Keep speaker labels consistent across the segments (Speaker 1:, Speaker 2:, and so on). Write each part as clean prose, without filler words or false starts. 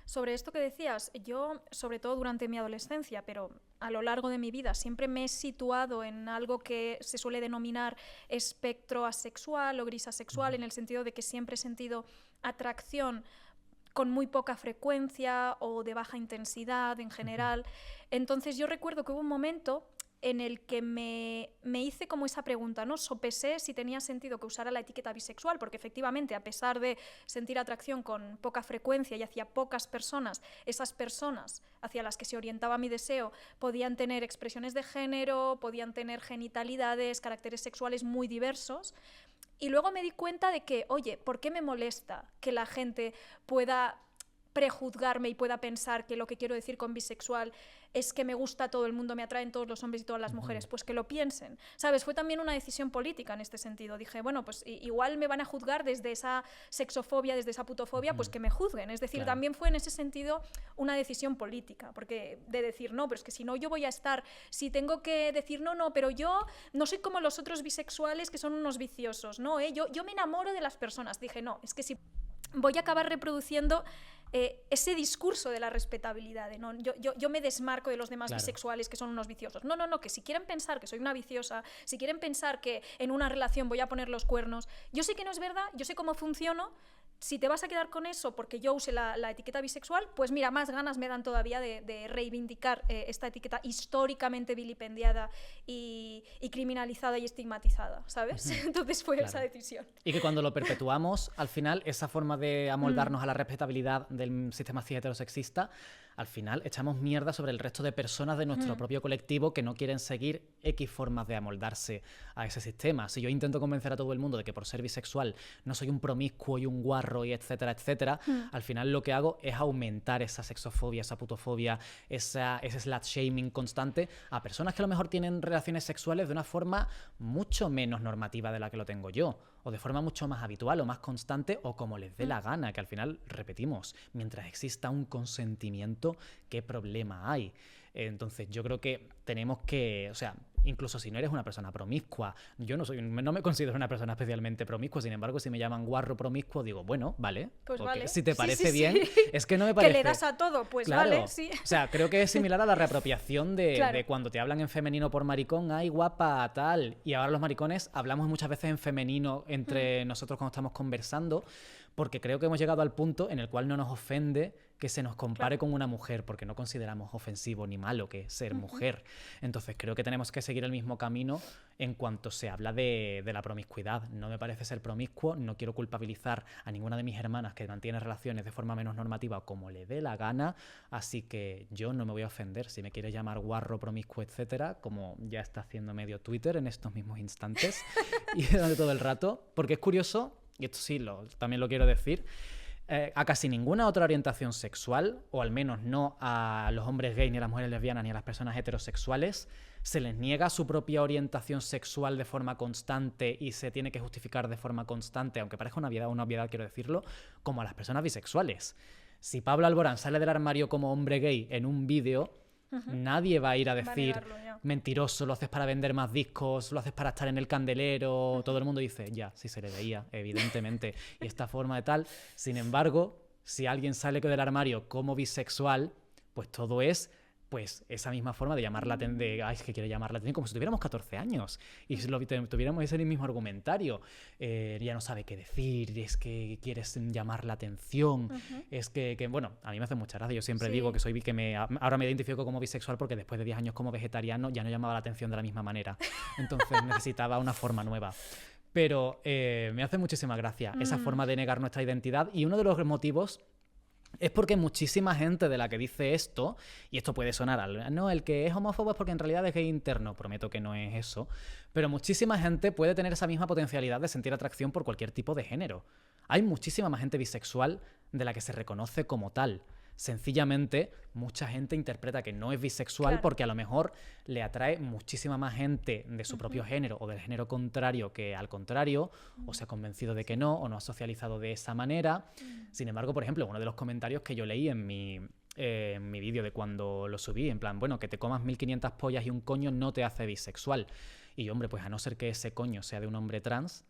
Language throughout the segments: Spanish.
Speaker 1: Sobre esto que decías, yo, sobre todo durante mi adolescencia, pero a lo largo de mi vida, siempre me he situado en algo que se suele denominar espectro asexual o gris asexual, en el sentido de que siempre he sentido atracción con muy poca frecuencia o de baja intensidad en general. Entonces yo recuerdo que hubo un momento en el que me hice como esa pregunta, ¿no? Sopesé si tenía sentido que usara la etiqueta bisexual, porque efectivamente, a pesar de sentir atracción con poca frecuencia y hacia pocas personas, esas personas hacia las que se orientaba mi deseo podían tener expresiones de género, podían tener genitalidades, caracteres sexuales muy diversos. Y luego me di cuenta de que, oye, ¿por qué me molesta que la gente pueda prejuzgarme y pueda pensar que lo que quiero decir con bisexual es que me gusta todo el mundo, me atraen todos los hombres y todas las mujeres? Pues que lo piensen, ¿sabes? Fue también una decisión política en este sentido. Dije, bueno, pues igual me van a juzgar desde esa sexofobia, desde esa putofobia, pues que me juzguen. Es decir, también fue en ese sentido una decisión política, porque de decir, no, pero es que si no yo voy a estar, si tengo que decir, no, pero yo no soy como los otros bisexuales que son unos viciosos, ¿no? Yo me enamoro de las personas. Dije, no, es que si voy a acabar reproduciendo ese discurso de la respetabilidad, ¿no? Yo me desmarco de los demás bisexuales que son unos viciosos. No, que si quieren pensar que soy una viciosa, si quieren pensar que en una relación voy a poner los cuernos, yo sé que no es verdad, yo sé cómo funciono. Si te vas a quedar con eso porque yo use la etiqueta bisexual, pues mira, más ganas me dan todavía de reivindicar esta etiqueta históricamente vilipendiada y criminalizada y estigmatizada, ¿sabes? Entonces fue esa decisión.
Speaker 2: Y que cuando lo perpetuamos, al final, esa forma de amoldarnos a la respetabilidad del sistema cis heterosexista, al final echamos mierda sobre el resto de personas de nuestro propio colectivo que no quieren seguir X formas de amoldarse a ese sistema. Si yo intento convencer a todo el mundo de que por ser bisexual no soy un promiscuo y un guarro y etcétera, etcétera, al final lo que hago es aumentar esa sexofobia, esa putofobia, ese slut shaming constante a personas que a lo mejor tienen relaciones sexuales de una forma mucho menos normativa de la que lo tengo yo, o de forma mucho más habitual o más constante, o como les dé la gana, que al final, repetimos, mientras exista un consentimiento, ¿qué problema hay? Entonces yo creo que tenemos que, o sea, incluso si no eres una persona promiscua, yo no me considero una persona especialmente promiscua, sin embargo, si me llaman guarro promiscuo, digo, bueno, vale,
Speaker 1: pues vale.
Speaker 2: Si te parece bien, es que no me parece...
Speaker 1: Que le das a todo, pues
Speaker 2: claro,
Speaker 1: vale, sí.
Speaker 2: O sea, creo que es similar a la reapropiación de cuando te hablan en femenino por maricón, ay, guapa, tal, y ahora los maricones hablamos muchas veces en femenino entre nosotros cuando estamos conversando, porque creo que hemos llegado al punto en el cual no nos ofende que se nos compare con una mujer, porque no consideramos ofensivo ni malo que ser mujer. Entonces creo que tenemos que seguir el mismo camino en cuanto se habla de la promiscuidad. No me parece ser promiscuo, no quiero culpabilizar a ninguna de mis hermanas que mantiene relaciones de forma menos normativa como le dé la gana, así que yo no me voy a ofender. Si me quieres llamar guarro, promiscuo, etcétera, como ya está haciendo medio Twitter en estos mismos instantes y durante todo el rato, porque es curioso, y esto sí, también lo quiero decir, a casi ninguna otra orientación sexual, o al menos no a los hombres gays, ni a las mujeres lesbianas, ni a las personas heterosexuales, se les niega su propia orientación sexual de forma constante y se tiene que justificar de forma constante, aunque parezca una obviedad, quiero decirlo, como a las personas bisexuales. Si Pablo Alborán sale del armario como hombre gay en un vídeo, nadie va a ir a decir mentiroso, lo haces para vender más discos, lo haces para estar en el candelero. Todo el mundo dice, ya, sí se le veía, evidentemente, y esta forma de tal. Sin embargo, si alguien sale del armario como bisexual, pues todo es pues esa misma forma de llamar la atención, ay, es que quiere llamar la atención, como si tuviéramos 14 años y si tuviéramos ese mismo argumentario. Ya no sabe qué decir, es que quieres llamar la atención, es que, bueno, a mí me hace mucha gracia. Yo siempre digo que ahora me identifico como bisexual porque después de 10 años como vegetariano ya no llamaba la atención de la misma manera, entonces necesitaba una forma nueva. Pero me hace muchísima gracia esa forma de negar nuestra identidad, y uno de los motivos es porque muchísima gente de la que dice esto, y esto puede sonar no, el que es homófobo es porque en realidad es gay interno, prometo que no es eso, pero muchísima gente puede tener esa misma potencialidad de sentir atracción por cualquier tipo de género. Hay muchísima más gente bisexual de la que se reconoce como tal. Sencillamente, mucha gente interpreta que no es bisexual porque a lo mejor le atrae muchísima más gente de su propio género o del género contrario que al contrario, o se ha convencido de que no, o no ha socializado de esa manera. Sin embargo, por ejemplo, uno de los comentarios que yo leí en mi vídeo de cuando lo subí, en plan, bueno, que te comas 1500 pollas y un coño no te hace bisexual. Y hombre, pues a no ser que ese coño sea de un hombre trans,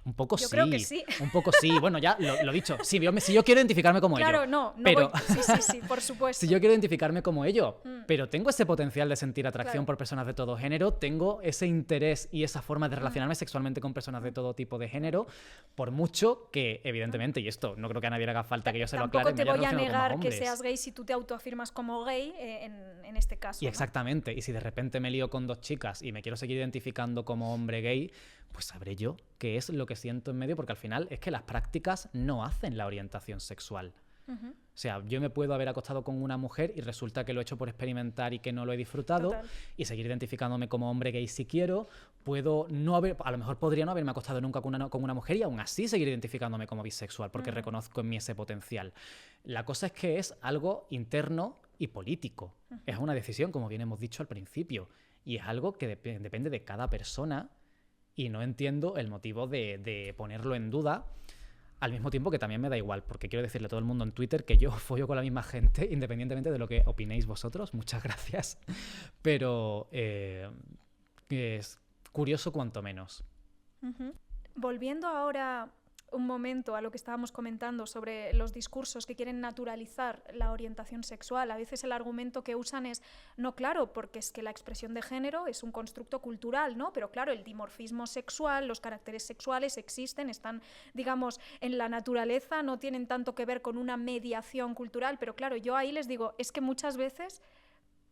Speaker 2: Un poco
Speaker 1: yo
Speaker 2: sí,
Speaker 1: creo que sí.
Speaker 2: Un poco sí. Bueno, ya lo dicho. Si yo quiero identificarme como ello.
Speaker 1: Claro, no
Speaker 2: pero...
Speaker 1: voy... Sí, por supuesto.
Speaker 2: Si yo quiero identificarme como ello, pero tengo ese potencial de sentir atracción por personas de todo género, tengo ese interés y esa forma de relacionarme sexualmente con personas de todo tipo de género, por mucho que, evidentemente, y esto no creo que a nadie le haga falta que yo se lo aclare,
Speaker 1: tampoco te voy a negar que seas gay si tú te autoafirmas como gay en este caso.
Speaker 2: Y exactamente. Y si de repente me lío con 2 chicas y me quiero seguir identificando como hombre gay, pues sabré yo qué es lo que siento en medio, porque al final es que las prácticas no hacen la orientación sexual. O sea, yo me puedo haber acostado con una mujer y resulta que lo he hecho por experimentar y que no lo he disfrutado. Total. Y seguir identificándome como hombre gay si quiero. A lo mejor podría no haberme acostado nunca con una mujer y aún así seguir identificándome como bisexual, porque reconozco en mí ese potencial. La cosa es que es algo interno y político. Es una decisión, como bien hemos dicho al principio, y es algo que depende de cada persona, y no entiendo el motivo de ponerlo en duda. Al mismo tiempo que también me da igual, porque quiero decirle a todo el mundo en Twitter que yo follo con la misma gente, independientemente de lo que opinéis vosotros. Muchas gracias. Pero es curioso cuanto menos.
Speaker 1: Volviendo ahora un momento a lo que estábamos comentando sobre los discursos que quieren naturalizar la orientación sexual. A veces el argumento que usan es, no, claro, porque es que la expresión de género es un constructo cultural, ¿no? Pero claro, el dimorfismo sexual, los caracteres sexuales existen, están, digamos, en la naturaleza, no tienen tanto que ver con una mediación cultural, pero claro, yo ahí les digo, es que muchas veces,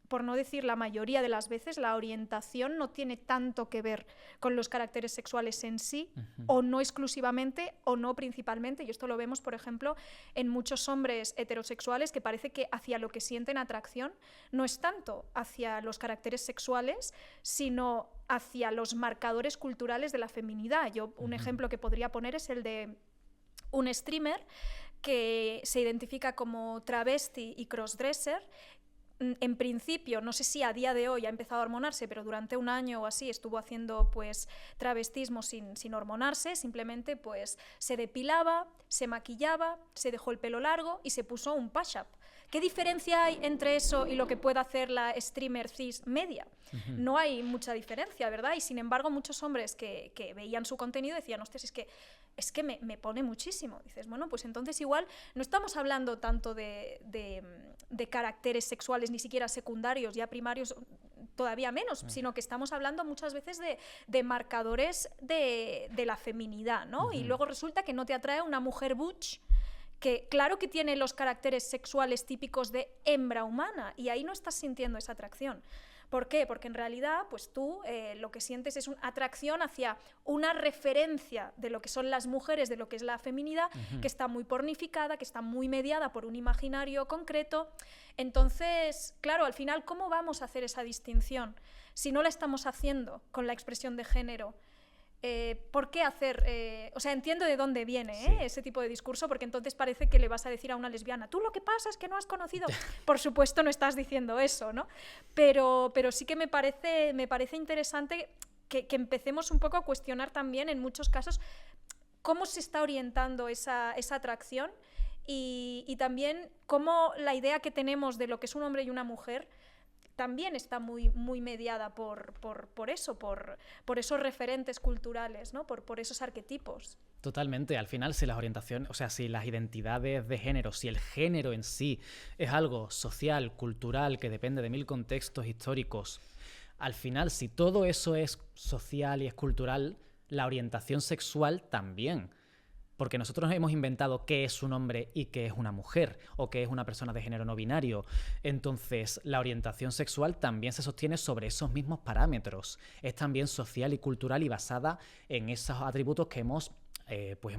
Speaker 1: por no decir la mayoría de las veces, la orientación no tiene tanto que ver con los caracteres sexuales en sí, o no exclusivamente, o no principalmente. Y esto lo vemos, por ejemplo, en muchos hombres heterosexuales que parece que hacia lo que sienten atracción no es tanto hacia los caracteres sexuales, sino hacia los marcadores culturales de la feminidad. Un ejemplo que podría poner es el de un streamer que se identifica como travesti y crossdresser. En principio, no sé si a día de hoy ha empezado a hormonarse, pero durante un año o así estuvo haciendo pues travestismo sin hormonarse, simplemente pues se depilaba, se maquillaba, se dejó el pelo largo y se puso un push-up. ¿Qué diferencia hay entre eso y lo que puede hacer la streamer cis media? No hay mucha diferencia, ¿verdad? Y sin embargo muchos hombres que veían su contenido decían, hostias, es que me pone muchísimo. Dices, bueno, pues entonces igual no estamos hablando tanto de caracteres sexuales ni siquiera secundarios, ya primarios todavía menos, sino que estamos hablando muchas veces de marcadores de la feminidad, ¿no? Y luego resulta que no te atrae una mujer butch que claro que tiene los caracteres sexuales típicos de hembra humana y ahí no estás sintiendo esa atracción. ¿Por qué? Porque en realidad pues tú lo que sientes es una atracción hacia una referencia de lo que son las mujeres, de lo que es la feminidad, que está muy pornificada, que está muy mediada por un imaginario concreto. Entonces, claro, al final, ¿cómo vamos a hacer esa distinción si no la estamos haciendo con la expresión de género? ¿Por qué hacer? O sea, entiendo de dónde viene ese tipo de discurso, porque entonces parece que le vas a decir a una lesbiana, tú lo que pasa es que no has conocido. Por supuesto no estás diciendo eso, ¿no? Pero sí que me parece interesante que empecemos un poco a cuestionar también, en muchos casos, cómo se está orientando esa atracción y también cómo la idea que tenemos de lo que es un hombre y una mujer también está muy, muy mediada por eso, por esos referentes culturales, ¿no? Por esos arquetipos.
Speaker 2: Totalmente. Al final, si las orientaciones, o sea, si las identidades de género, si el género en sí es algo social, cultural, que depende de 1000 contextos históricos, al final, si todo eso es social y es cultural, la orientación sexual también. Porque nosotros hemos inventado qué es un hombre y qué es una mujer, o qué es una persona de género no binario. Entonces, la orientación sexual también se sostiene sobre esos mismos parámetros. Es también social y cultural y basada en esos atributos que hemos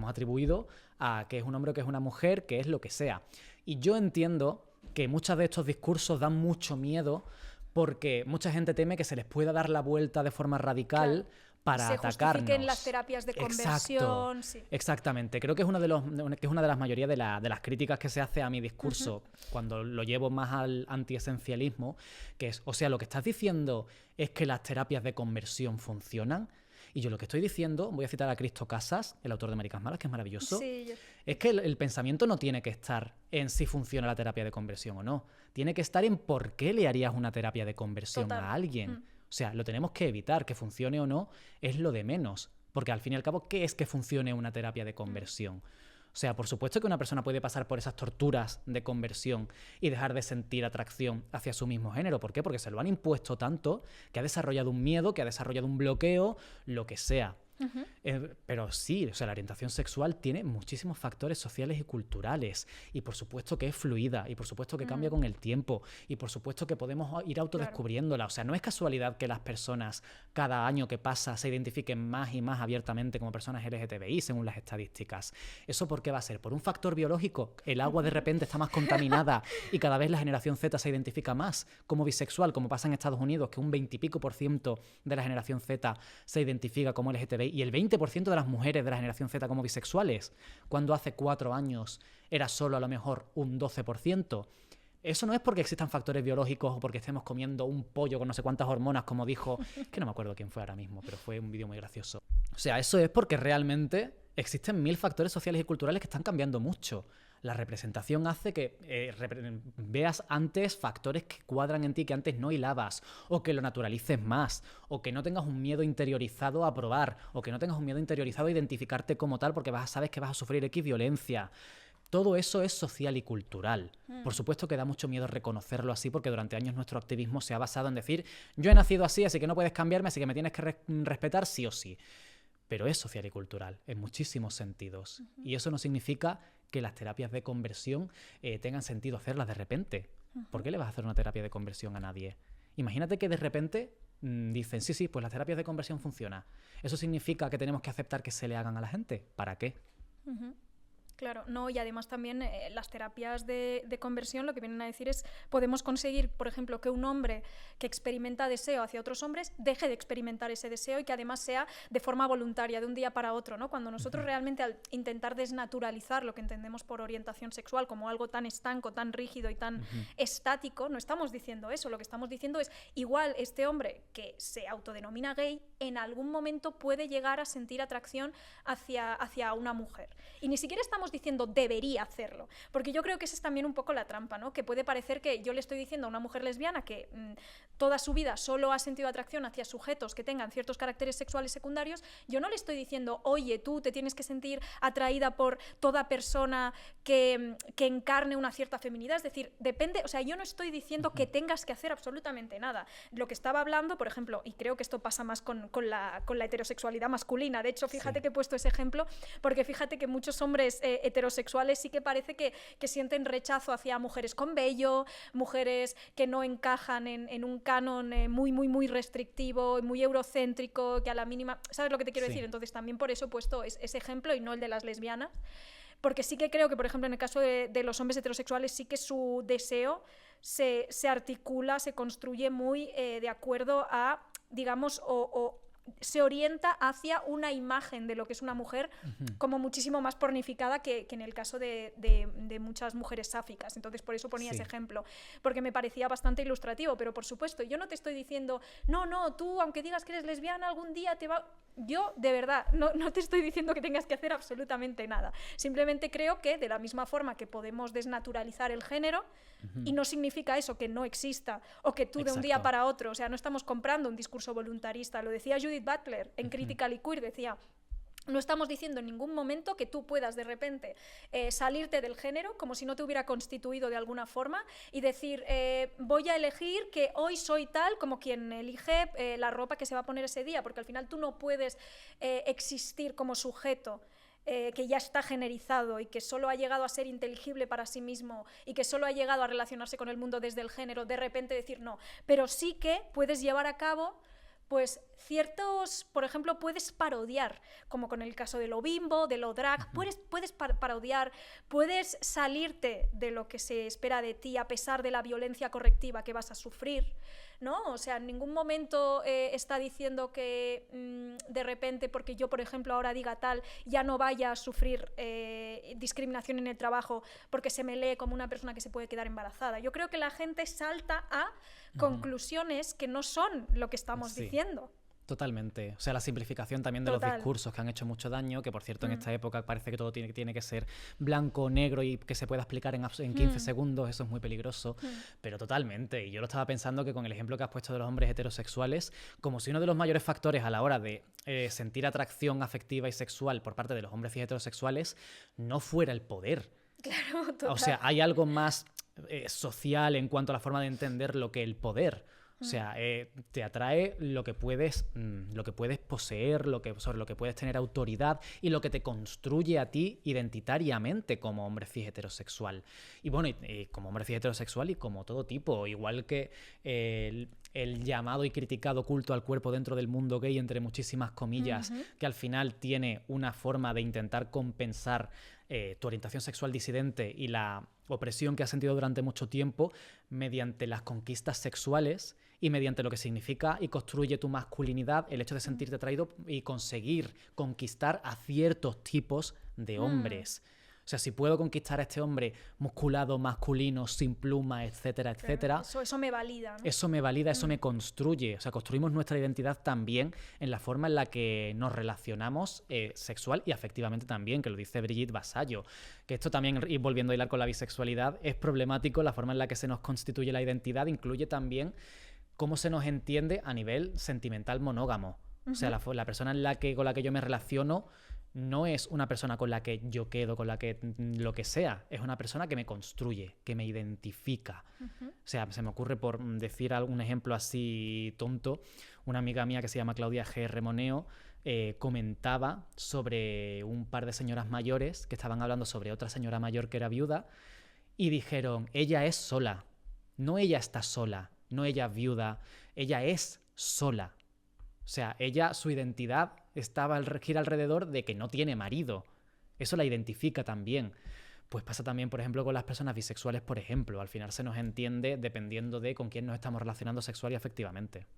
Speaker 2: atribuido a qué es un hombre o qué es una mujer, qué es lo que sea. Y yo entiendo que muchos de estos discursos dan mucho miedo porque mucha gente teme que se les pueda dar la vuelta de forma radical, claro, para atacarnos. Se justifiquen
Speaker 1: las terapias de conversión. Sí.
Speaker 2: Exactamente. Creo que es una de las mayorías de las críticas que se hace a mi discurso cuando lo llevo más al antiesencialismo, que es, o sea, lo que estás diciendo es que las terapias de conversión funcionan. Y yo lo que estoy diciendo, voy a citar a Cristo Casas, el autor de Maricas Malas, que es maravilloso, es que el pensamiento no tiene que estar en si funciona la terapia de conversión o no. Tiene que estar en por qué le harías una terapia de conversión a alguien. O sea, lo tenemos que evitar, que funcione o no es lo de menos. Porque al fin y al cabo, ¿qué es que funcione una terapia de conversión? O sea, por supuesto que una persona puede pasar por esas torturas de conversión y dejar de sentir atracción hacia su mismo género. ¿Por qué? Porque se lo han impuesto tanto que ha desarrollado un miedo, que ha desarrollado un bloqueo, lo que sea. Pero sí, o sea, la orientación sexual tiene muchísimos factores sociales y culturales, y por supuesto que es fluida, y por supuesto que cambia con el tiempo, y por supuesto que podemos ir autodescubriéndola. O sea, no es casualidad que las personas cada año que pasa se identifiquen más y más abiertamente como personas LGTBI según las estadísticas. ¿Eso por qué va a ser? ¿Por un factor biológico? El agua de repente está más contaminada y cada vez la generación Z se identifica más como bisexual, como pasa en Estados Unidos, que un 20 y pico % de la generación Z se identifica como LGTBI y el 20% de las mujeres de la generación Z como bisexuales, cuando hace 4 años era solo a lo mejor un 12%. Eso no es porque existan factores biológicos o porque estemos comiendo un pollo con no sé cuántas hormonas, como dijo, que no me acuerdo quién fue ahora mismo, pero fue un vídeo muy gracioso. O sea, eso es porque realmente existen 1000 factores sociales y culturales que están cambiando mucho. La representación hace que veas antes factores que cuadran en ti que antes no hilabas, o que lo naturalices más, o que no tengas un miedo interiorizado a probar, o que no tengas un miedo interiorizado a identificarte como tal porque sabes que vas a sufrir X violencia. Todo eso es social y cultural. Por supuesto que da mucho miedo reconocerlo así porque durante años nuestro activismo se ha basado en decir yo he nacido así que no puedes cambiarme, así que me tienes que respetar sí o sí. Pero es social y cultural en muchísimos sentidos. Y eso no significa que las terapias de conversión tengan sentido hacerlas de repente. ¿Por qué le vas a hacer una terapia de conversión a nadie? Imagínate que de repente dicen, sí, pues las terapias de conversión funcionan. ¿Eso significa que tenemos que aceptar que se le hagan a la gente? ¿Para qué?
Speaker 1: Claro, no, y además también las terapias de conversión lo que vienen a decir es podemos conseguir, por ejemplo, que un hombre que experimenta deseo hacia otros hombres deje de experimentar ese deseo y que además sea de forma voluntaria, de un día para otro, ¿no? Cuando nosotros realmente al intentar desnaturalizar lo que entendemos por orientación sexual como algo tan estanco, tan rígido y tan estático, no estamos diciendo eso, lo que estamos diciendo es igual este hombre que se autodenomina gay en algún momento puede llegar a sentir atracción hacia una mujer. Y ni siquiera estamos diciendo debería hacerlo, porque yo creo que esa es también un poco la trampa, ¿no? Que puede parecer que yo le estoy diciendo a una mujer lesbiana que toda su vida solo ha sentido atracción hacia sujetos que tengan ciertos caracteres sexuales secundarios, yo no le estoy diciendo, oye, tú te tienes que sentir atraída por toda persona que encarne una cierta feminidad, es decir, depende, o sea, yo no estoy diciendo que tengas que hacer absolutamente nada. Lo que estaba hablando, por ejemplo, y creo que esto pasa más con la heterosexualidad masculina, de hecho, fíjate que he puesto ese ejemplo, porque fíjate que muchos hombres heterosexuales sí que parece que sienten rechazo hacia mujeres con vello, mujeres que no encajan en un canon muy, muy, muy restrictivo, muy eurocéntrico, que a la mínima... ¿Sabes lo que te quiero decir? Entonces también por eso he puesto ese ejemplo y no el de las lesbianas, porque sí que creo que, por ejemplo, en el caso de los hombres heterosexuales sí que su deseo se articula, se construye muy de acuerdo a, digamos, o se orienta hacia una imagen de lo que es una mujer como muchísimo más pornificada que en el caso de muchas mujeres sáficas. Entonces por eso ponía ese ejemplo, porque me parecía bastante ilustrativo, pero por supuesto yo no te estoy diciendo no, tú aunque digas que eres lesbiana algún día te va... Yo de verdad no te estoy diciendo que tengas que hacer absolutamente nada, simplemente creo que de la misma forma que podemos desnaturalizar el género y no significa eso que no exista o que tú de un día para otro, o sea, no estamos comprando un discurso voluntarista, lo decía Judith Butler en Critically Queer, decía no estamos diciendo en ningún momento que tú puedas de repente salirte del género como si no te hubiera constituido de alguna forma y decir voy a elegir que hoy soy tal como quien elige la ropa que se va a poner ese día, porque al final tú no puedes existir como sujeto que ya está generizado y que solo ha llegado a ser inteligible para sí mismo y que solo ha llegado a relacionarse con el mundo desde el género, de repente decir no, pero sí que puedes llevar a cabo pues ciertos, por ejemplo, puedes parodiar, como con el caso de lo bimbo, de lo drag, puedes parodiar, puedes salirte de lo que se espera de ti a pesar de la violencia correctiva que vas a sufrir, ¿no? O sea, en ningún momento está diciendo que de repente, porque yo, por ejemplo, ahora diga tal, ya no vaya a sufrir discriminación en el trabajo porque se me lee como una persona que se puede quedar embarazada. Yo creo que la gente salta a conclusiones que no son lo que estamos diciendo.
Speaker 2: Totalmente. O sea, la simplificación también de los discursos que han hecho mucho daño, que por cierto en esta época parece que todo tiene que ser blanco o negro y que se pueda explicar en 15 segundos, eso es muy peligroso, pero totalmente. Y yo lo estaba pensando que con el ejemplo que has puesto de los hombres heterosexuales, como si uno de los mayores factores a la hora de sentir atracción afectiva y sexual por parte de los hombres heterosexuales no fuera el poder.
Speaker 1: Claro, total.
Speaker 2: O sea, hay algo más social en cuanto a la forma de entender lo que el poder. O sea, te atrae lo que puedes poseer, sobre lo que puedes tener autoridad y lo que te construye a ti identitariamente como hombre cis heterosexual. Y bueno, y como hombre cis heterosexual y como todo tipo, igual que el llamado y criticado culto al cuerpo dentro del mundo gay, entre muchísimas comillas, que al final tiene una forma de intentar compensar tu orientación sexual disidente y la opresión que has sentido durante mucho tiempo mediante las conquistas sexuales y mediante lo que significa y construye tu masculinidad, el hecho de sentirte atraído y conseguir conquistar a ciertos tipos de hombres. O sea, si puedo conquistar a este hombre musculado, masculino, sin pluma, etcétera, etcétera.
Speaker 1: Eso me valida, ¿no?
Speaker 2: Eso me valida, eso me construye. O sea, construimos nuestra identidad también en la forma en la que nos relacionamos sexual y afectivamente también, que lo dice Brigitte Vasallo. Que esto también, y volviendo a hilar con la bisexualidad, es problemático la forma en la que se nos constituye la identidad, incluye también cómo se nos entiende a nivel sentimental monógamo. O sea, la persona con la que yo me relaciono no es una persona con la que yo quedo, con la que lo que sea, es una persona que me construye, que me identifica. O sea, se me ocurre, por decir algún ejemplo así tonto, una amiga mía que se llama Claudia G. Moneo comentaba sobre un par de señoras mayores que estaban hablando sobre otra señora mayor que era viuda y dijeron, ella es sola, no ella está sola, no ella es viuda, ella es sola. O sea, su identidad gira alrededor de que no tiene marido. Eso la identifica también. Pues pasa también, por ejemplo, con las personas bisexuales, por ejemplo. Al final se nos entiende dependiendo de con quién nos estamos relacionando sexual y afectivamente.